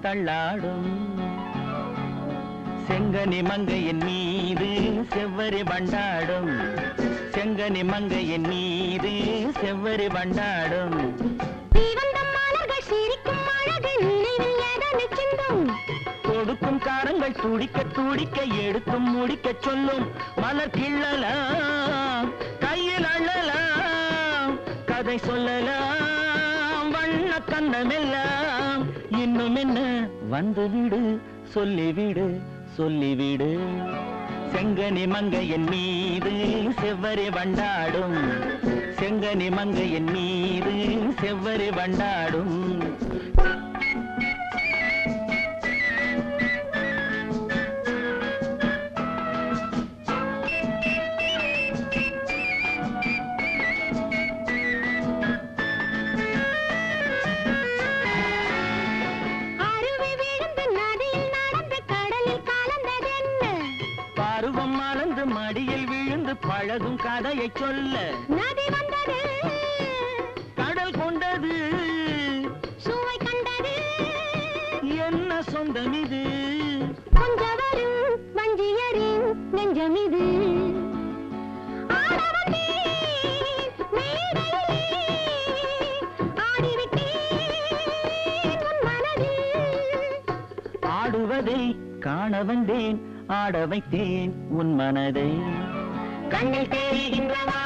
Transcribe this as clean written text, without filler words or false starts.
தள்ளாடும் செங்கனி மங்கையின் மீது செவ்வரி வண்டாடும் செங்கனி மங்கையின் மீது செவ்வரி வண்டாடும் கொடுக்கும் காரங்கள் துடிக்க துடிக்க எடுத்தும் முடிக்க சொல்லும் மலர் கிள்ளலாம் கையில் அள்ளலாம் கதை சொல்லலாம் வண்ண கண்ணமெல்லாம் இன்னும் என்ன வந்து விடு சொல்லிவிடு சொல்லிவிடு செங்கனி மங்கையின் மீது செவ்வரி வண்டாடும் செங்கனி மங்கையின் மீது செவ்வரி வண்டாடும் பருவம் மலர்ந்து மடியில் விழுந்து பழகும் கதையை சொல்ல நதி வந்தது கடல் கொண்டது சுவை கண்டது என்ன சொந்தம் இது கொஞ்சவரும் வஞ்சியரின் நெஞ்சம் இது ஆடுவதை காண வந்தேன் ஆட வைத்தேன் உன் மனதை கண்ணில் தெரிகின்றவா